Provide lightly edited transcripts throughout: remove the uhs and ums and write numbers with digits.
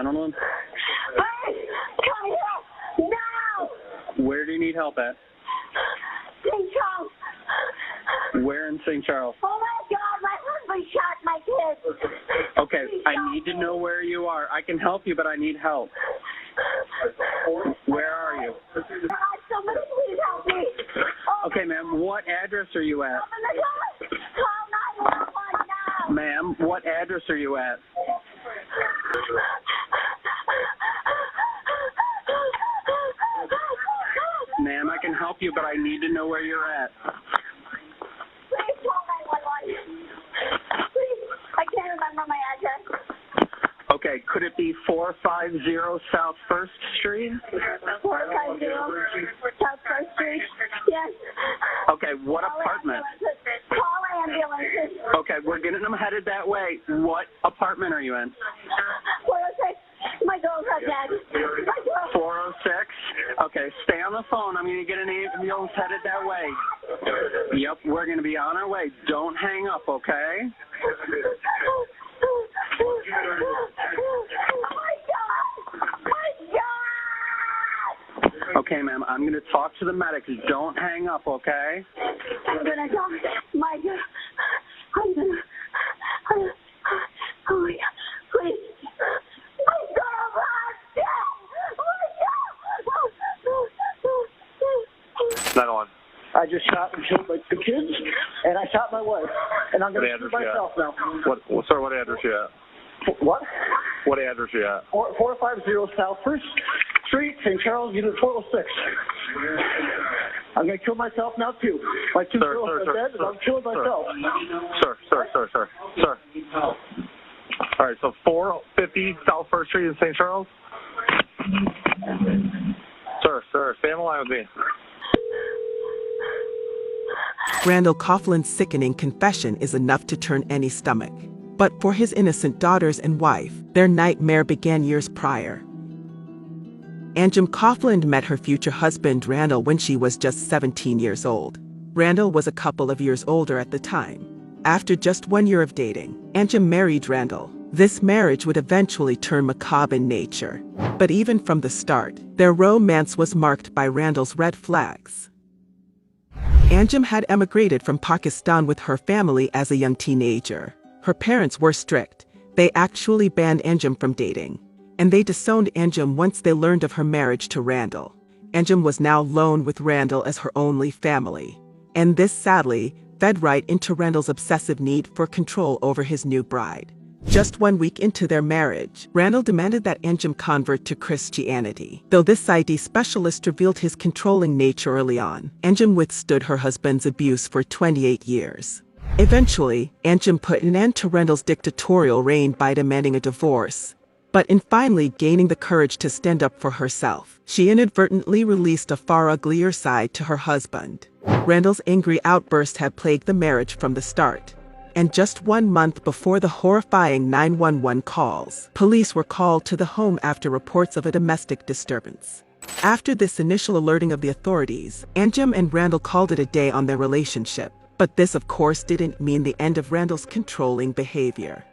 911? Please, come here, now! Where do you need help at? St. Charles. Where in St. Charles? Oh my God, my husband shot my kids. Okay, I need to know where you are. I can help you, but I need help. Where are you? Somebody please help me. Okay, ma'am, what address are you at? Open the door. Call 911 now. Ma'am, what address are you at? Ma'am, I can help you, but I need to know where you're at. Please call 911. Please, I can't remember my address. Okay, could it be 450 South 1st Street? 450 South 1st Street. Yes. Okay, what apartment? Call ambulances. Okay, we're getting them headed that way. What apartment are you in? 406. My girls are dead. My girls. 406? Okay, stay on the phone. I'm going to get an ambulance headed that way. Yep, we're going to be on our way. Don't hang up, okay? Oh my God! My God! Okay, ma'am, I'm going to talk to the medics. Don't hang up, okay? I'm going to talk. My God. I'm going to. Oh my God. Please. My girls are dead! Oh my God! 911. I just shot and killed my two kids, and I shot my wife, and I'm going to shoot myself now. Sir, what address you at? What? What address you at? 450 South 1st Street, St. Charles, Unit 406. I'm going to kill myself now, too. My two girls are dead, and I'm killing myself. Sir. All right, so 450 South 1st Street in St. Charles? Sir, stay on the line with me. Randall Coughlin's sickening confession is enough to turn any stomach. But for his innocent daughters and wife, their nightmare began years prior. Anjum Coughlin met her future husband Randall when she was just 17 years old. Randall was a couple of years older at the time. After just 1 year of dating, Anjum married Randall. This marriage would eventually turn macabre in nature. But even from the start, their romance was marked by Randall's red flags. Anjum had emigrated from Pakistan with her family as a young teenager. Her parents were strict. They actually banned Anjum from dating. And they disowned Anjum once they learned of her marriage to Randall. Anjum was now alone with Randall as her only family. And this sadly fed right into Randall's obsessive need for control over his new bride. Just 1 week into their marriage, Randall demanded that Anjum convert to Christianity. Though this ID specialist revealed his controlling nature early on, Anjum withstood her husband's abuse for 28 years. Eventually, Anjum put an end to Randall's dictatorial reign by demanding a divorce. But in finally gaining the courage to stand up for herself, she inadvertently released a far uglier side to her husband. Randall's angry outburst had plagued the marriage from the start. And just 1 month before the horrifying 911 calls, police were called to the home after reports of a domestic disturbance. After this initial alerting of the authorities, Anjum and Randall called it a day on their relationship. But this, of course, didn't mean the end of Randall's controlling behavior.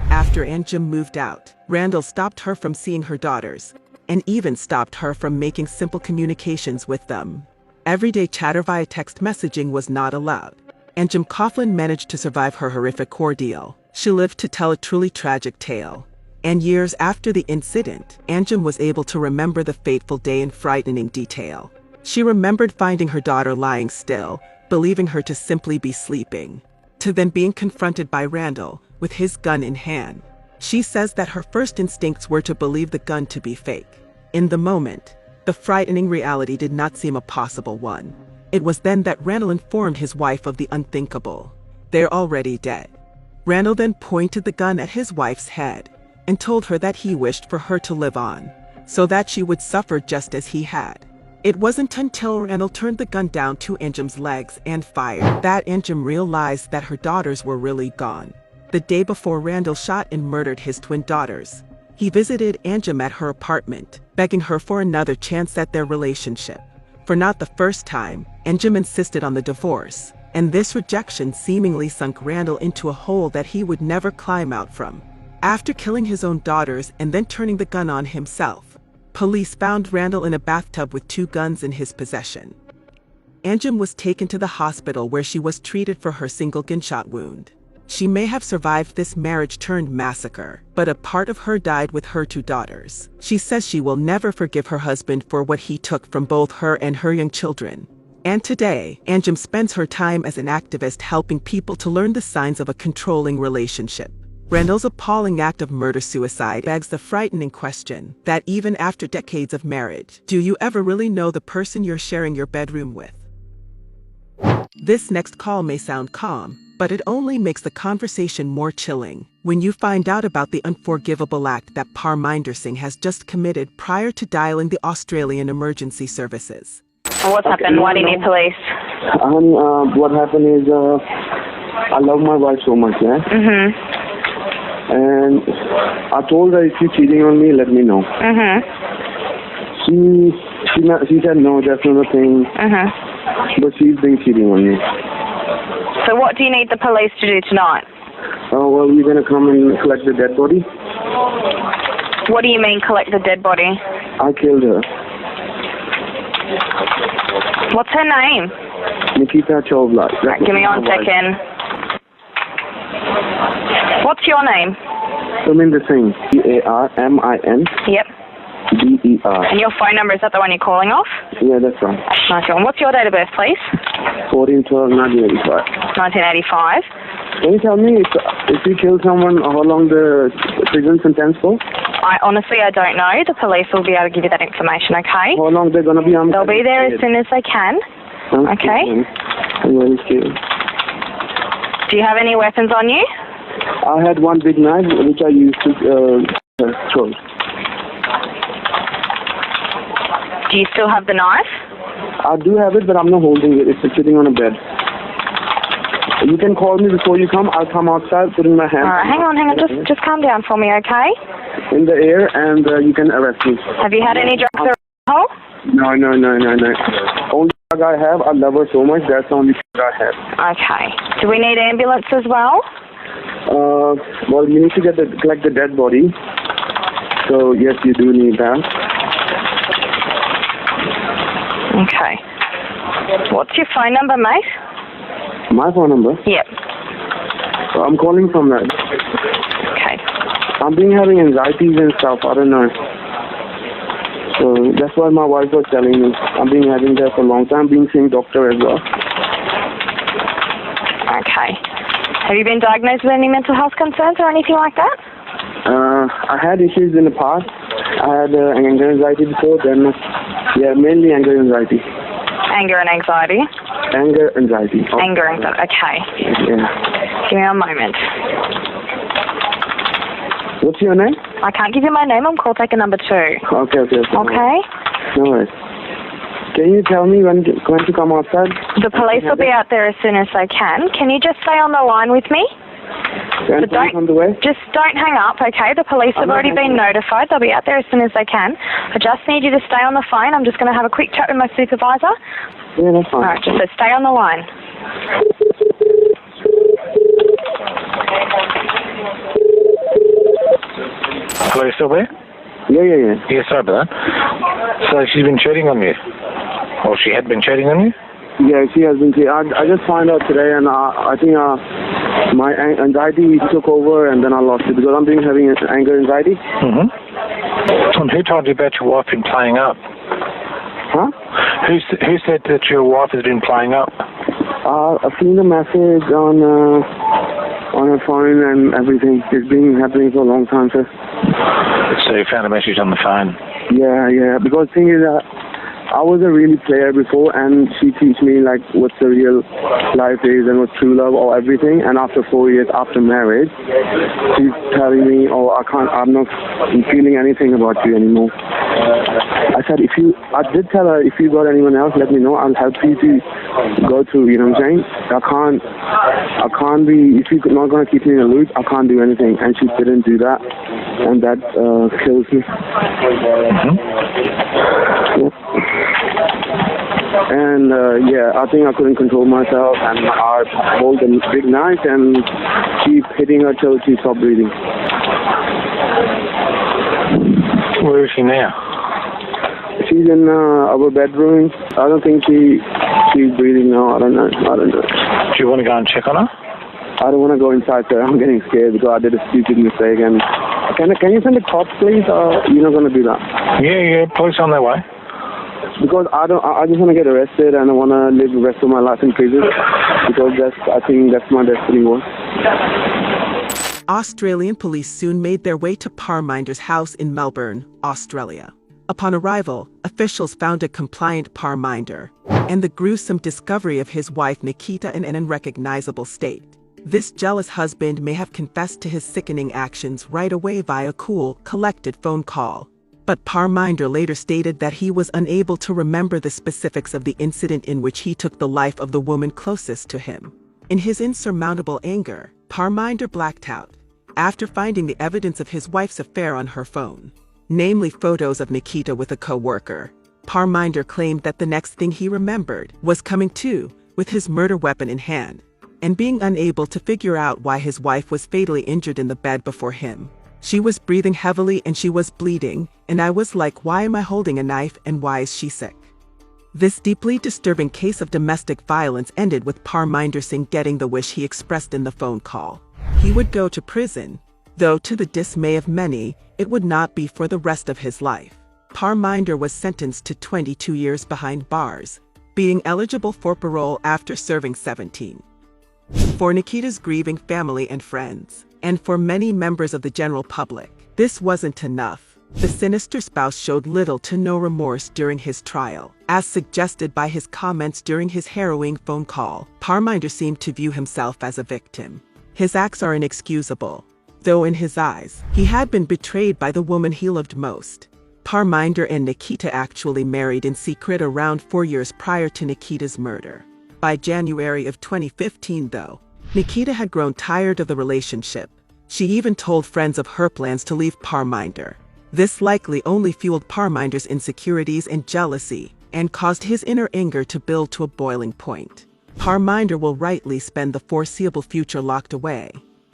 After Anjum moved out, Randall stopped her from seeing her daughters, and even stopped her from making simple communications with them. Everyday chatter via text messaging was not allowed. Anjum Coughlin managed to survive her horrific ordeal. She lived to tell a truly tragic tale. And years after the incident, Anjum was able to remember the fateful day in frightening detail. She remembered finding her daughter lying still, believing her to simply be sleeping, to then being confronted by Randall with his gun in hand. She says that her first instincts were to believe the gun to be fake. In the moment, the frightening reality did not seem a possible one. It was then that Randall informed his wife of the unthinkable. They're already dead. Randall then pointed the gun at his wife's head and told her that he wished for her to live on, so that she would suffer just as he had. It wasn't until Randall turned the gun down to Anjum's legs and fired that Anjum realized that her daughters were really gone. The day before Randall shot and murdered his twin daughters, he visited Anjum at her apartment, begging her for another chance at their relationship. For not the first time, Anjum insisted on the divorce, and this rejection seemingly sunk Randall into a hole that he would never climb out from. After killing his own daughters and then turning the gun on himself, police found Randall in a bathtub with 2 guns in his possession. Anjum was taken to the hospital where she was treated for her single gunshot wound. She may have survived this marriage-turned-massacre, but a part of her died with her 2 daughters. She says she will never forgive her husband for what he took from both her and her young children. And today, Anjum spends her time as an activist helping people to learn the signs of a controlling relationship. Randall's appalling act of murder-suicide begs the frightening question that even after decades of marriage, do you ever really know the person you're sharing your bedroom with? This next call may sound calm, but it only makes the conversation more chilling when you find out about the unforgivable act that Parminder Singh has just committed prior to dialing the Australian emergency services. What's happened? Why do you need police? What happened is, I love my wife so much, yeah? Mm-hmm. And I told her, if you're cheating on me, let me know. Mm-hmm. She said, no, that's not a thing. Mm-hmm. But she's been cheating on me. So what do you need the police to do tonight? Oh, well, we're going to come and collect the dead body. What do you mean, collect the dead body? I killed her. What's her name? Nikita Chawla. Right, give me 1 second. What's your name? Parminder Singh. Parmin. Yep. Der. And your phone number, is that the one you're calling off? Yeah, that's right. Nice one. What's your date of birth, please? 14/12/1985. 1985. Can you tell me if you kill someone, how long the prison sentence for? I don't know. The police will be able to give you that information, okay? How long they're going to be on? They'll be there as soon as they can. Okay? I'm very scared. Do you have any weapons on you? I had one big knife which I used to throw. Do you still have the knife? I do have it, but I'm not holding it. It's sitting on a bed. You can call me before you come. I'll come outside, put in my hand. All right, hang on. Just calm down for me, okay? In the air, and you can arrest me. Have you had any drugs or alcohol? No. Only drug I have, I love her so much, that's the only drug I have. Okay. Do we need ambulance as well? Well, you need to collect the dead body. So, yes, you do need that. Okay. What's your phone number, mate? My phone number? Yep. I'm calling from that. Okay. I've been having anxieties and stuff, I don't know. So that's what my wife was telling me. I've been having that for a long time, been seeing doctor as well. Okay. Have you been diagnosed with any mental health concerns or anything like that? I had issues in the past. I had anger anxiety before, then, mainly anger anxiety. Anger and anxiety? Anger anxiety. Anger anxiety, okay. Yeah. Give me a moment. What's your name? I can't give you my name, I'm call taker number 2. Okay. Okay? No worries. Can you tell me when to come outside? The police will be out there as soon as they can. Can you just stay on the line with me? On the way? Just don't hang up, okay? The police have already been notified. They'll be out there as soon as they can. I just need you to stay on the phone. I'm just going to have a quick chat with my supervisor. Yeah, that's fine. All right, just stay on the line. Hello, you still there? Yeah. Yeah, sorry about that. So she's been cheating on you? Or she had been cheating on you? Yeah, she has been cheating. I just found out today, and I think my anxiety took over, and then I lost it because I'm having anger anxiety. Mm-hmm. And who told you about your wife been playing up? Huh? Who said that your wife has been playing up? I've seen the message on her phone and everything. It's been happening for a long time, sir. So you found a message on the phone? Yeah. Because the thing is, I was a really player before, and she teach me like what the real life is and what true love or everything. And after 4 years after marriage, she's telling me, I'm not feeling anything about you anymore. I said, I did tell her, if you got anyone else, let me know. I'll help you to go through, you know what I'm saying? I can't be, if you're not going to keep me in the loop, I can't do anything. And she didn't do that. And that kills me. Mm-hmm. Yeah. And I think I couldn't control myself, and I hold a big knife and keep hitting her till she stopped breathing. Where is she now? She's in our bedroom. I don't think she's breathing now. I don't know. Do you want to go and check on her? I don't want to go inside, sir. I'm getting scared because I did a stupid mistake. And can you send the cops, please? Or you're not going to do that? Yeah. Police on their way. Because I just want to get arrested and I want to live the rest of my life in prison because I think that's my destiny was. Australian police soon made their way to Parminder's house in Melbourne, Australia. Upon arrival, officials found a compliant Parminder and the gruesome discovery of his wife Nikita in an unrecognizable state. This jealous husband may have confessed to his sickening actions right away via a cool, collected phone call. But Parminder later stated that he was unable to remember the specifics of the incident in which he took the life of the woman closest to him. In his insurmountable anger, Parminder blacked out after finding the evidence of his wife's affair on her phone, namely photos of Nikita with a co-worker. Parminder claimed that the next thing he remembered was coming to with his murder weapon in hand and being unable to figure out why his wife was fatally injured in the bed before him. She was breathing heavily and she was bleeding, and I was like, why am I holding a knife and why is she sick? This deeply disturbing case of domestic violence ended with Parminder Singh getting the wish he expressed in the phone call. He would go to prison, though to the dismay of many, it would not be for the rest of his life. Parminder was sentenced to 22 years behind bars, being eligible for parole after serving 17. For Nikita's grieving family and friends, and for many members of the general public, this wasn't enough. The sinister spouse showed little to no remorse during his trial. As suggested by his comments during his harrowing phone call, Parminder seemed to view himself as a victim. His acts are inexcusable, though in his eyes, he had been betrayed by the woman he loved most. Parminder and Nikita actually married in secret around 4 years prior to Nikita's murder. By January of 2015, though, Nikita had grown tired of the relationship. She even told friends of her plans to leave Parminder. This likely only fueled Parminder's insecurities and jealousy, and caused his inner anger to build to a boiling point. Parminder will rightly spend the foreseeable future locked away,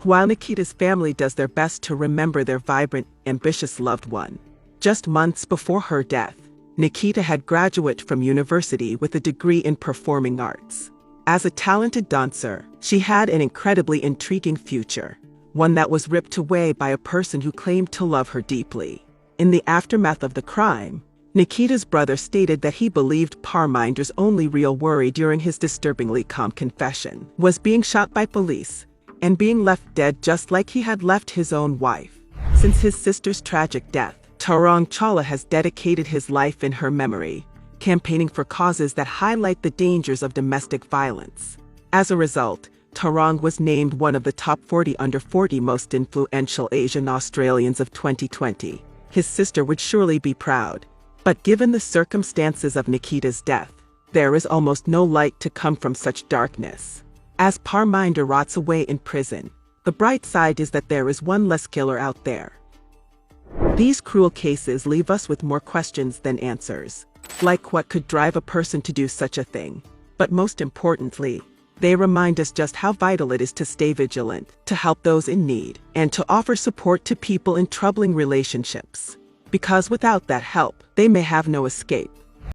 while Nikita's family does their best to remember their vibrant, ambitious loved one. Just months before her death, Nikita had graduated from university with a degree in performing arts. As a talented dancer, she had an incredibly intriguing future, one that was ripped away by a person who claimed to love her deeply. In the aftermath of the crime, Nikita's brother stated that he believed Parminder's only real worry during his disturbingly calm confession was being shot by police and being left dead just like he had left his own wife. Since his sister's tragic death, Tarang Chawla has dedicated his life in her memory, campaigning for causes that highlight the dangers of domestic violence. As a result, Tarang was named one of the top 40 under 40 most influential Asian Australians of 2020. His sister would surely be proud. But given the circumstances of Nikita's death, there is almost no light to come from such darkness. As Parminder rots away in prison, the bright side is that there is one less killer out there. These cruel cases leave us with more questions than answers, like what could drive a person to do such a thing. But most importantly, they remind us just how vital it is to stay vigilant, to help those in need, and to offer support to people in troubling relationships. Because without that help, they may have no escape.